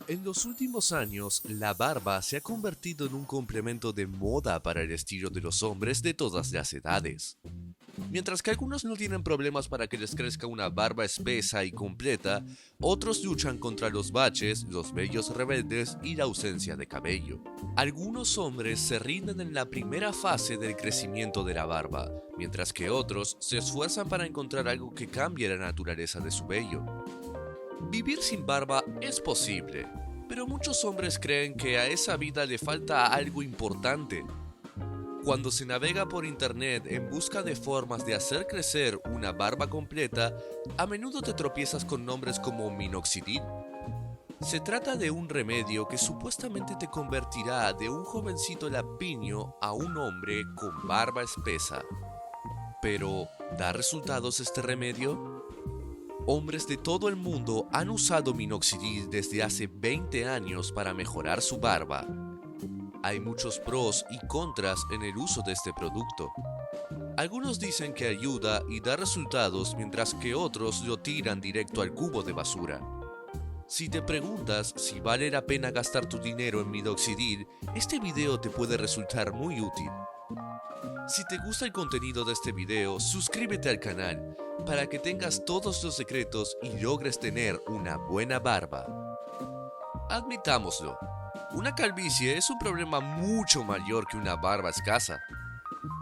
En los últimos años, la barba se ha convertido en un complemento de moda para el estilo de los hombres de todas las edades. Mientras que algunos no tienen problemas para que les crezca una barba espesa y completa, otros luchan contra los baches, los vellos rebeldes y la ausencia de cabello. Algunos hombres se rinden en la primera fase del crecimiento de la barba, mientras que otros se esfuerzan para encontrar algo que cambie la naturaleza de su vello. Vivir sin barba es posible, pero muchos hombres creen que a esa vida le falta algo importante. Cuando se navega por internet en busca de formas de hacer crecer una barba completa, a menudo te tropiezas con nombres como minoxidil. Se trata de un remedio que supuestamente te convertirá de un jovencito lampiño a un hombre con barba espesa. Pero, ¿da resultados este remedio? Hombres de todo el mundo han usado minoxidil desde hace 20 años para mejorar su barba. Hay muchos pros y contras en el uso de este producto. Algunos dicen que ayuda y da resultados, mientras que otros lo tiran directo al cubo de basura. Si te preguntas si vale la pena gastar tu dinero en minoxidil, este video te puede resultar muy útil. Si te gusta el contenido de este video, suscríbete al canal para que tengas todos los secretos y logres tener una buena barba. Admitámoslo, una calvicie es un problema mucho mayor que una barba escasa.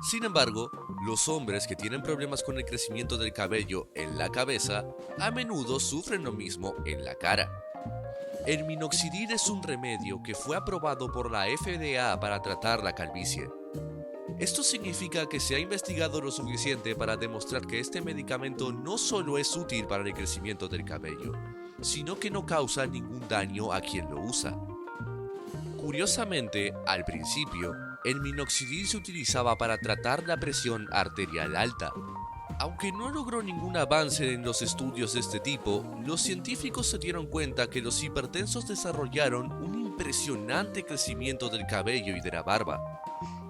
Sin embargo, los hombres que tienen problemas con el crecimiento del cabello en la cabeza a menudo sufren lo mismo en la cara. El minoxidil es un remedio que fue aprobado por la FDA para tratar la calvicie. Esto significa que se ha investigado lo suficiente para demostrar que este medicamento no solo es útil para el crecimiento del cabello, sino que no causa ningún daño a quien lo usa. Curiosamente, al principio, el minoxidil se utilizaba para tratar la presión arterial alta. Aunque no logró ningún avance en los estudios de este tipo, los científicos se dieron cuenta que los hipertensos desarrollaron un impresionante crecimiento del cabello y de la barba.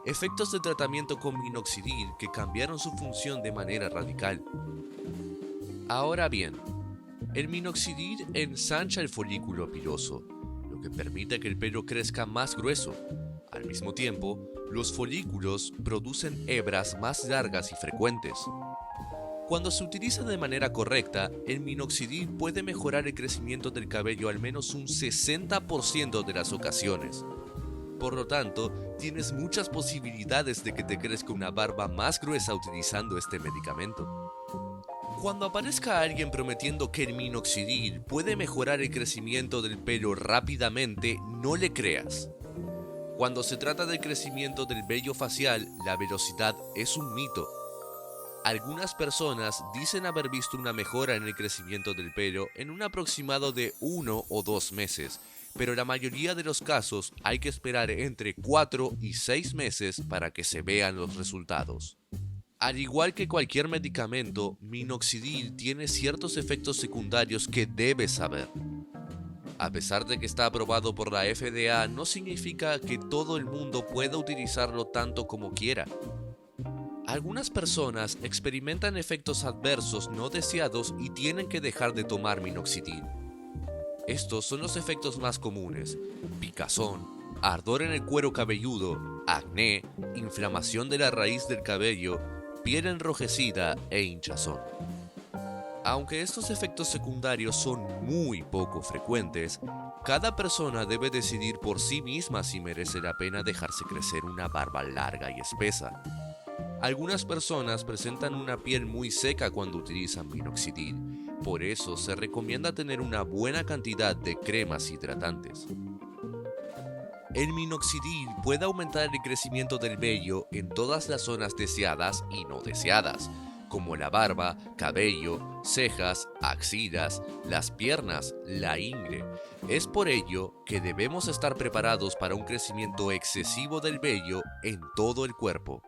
Efectos de tratamiento con minoxidil que cambiaron su función de manera radical. Ahora bien, el minoxidil ensancha el folículo piloso, lo que permite que el pelo crezca más grueso. Al mismo tiempo, los folículos producen hebras más largas y frecuentes. Cuando se utiliza de manera correcta, el minoxidil puede mejorar el crecimiento del cabello al menos un 60% de las ocasiones. Por lo tanto, tienes muchas posibilidades de que te crezca una barba más gruesa utilizando este medicamento. Cuando aparezca alguien prometiendo que el minoxidil puede mejorar el crecimiento del pelo rápidamente, no le creas. Cuando se trata del crecimiento del vello facial, la velocidad es un mito. Algunas personas dicen haber visto una mejora en el crecimiento del pelo en un aproximado de 1 o 2 meses, pero la mayoría de los casos hay que esperar entre 4 y 6 meses para que se vean los resultados. Al igual que cualquier medicamento, minoxidil tiene ciertos efectos secundarios que debes saber. A pesar de que está aprobado por la FDA, no significa que todo el mundo pueda utilizarlo tanto como quiera. Algunas personas experimentan efectos adversos no deseados y tienen que dejar de tomar minoxidil. Estos son los efectos más comunes: picazón, ardor en el cuero cabelludo, acné, inflamación de la raíz del cabello, piel enrojecida e hinchazón. Aunque estos efectos secundarios son muy poco frecuentes, cada persona debe decidir por sí misma si merece la pena dejarse crecer una barba larga y espesa. Algunas personas presentan una piel muy seca cuando utilizan minoxidil, por eso se recomienda tener una buena cantidad de cremas hidratantes. El minoxidil puede aumentar el crecimiento del vello en todas las zonas deseadas y no deseadas, como la barba, cabello, cejas, axilas, las piernas, la ingle. Es por ello que debemos estar preparados para un crecimiento excesivo del vello en todo el cuerpo.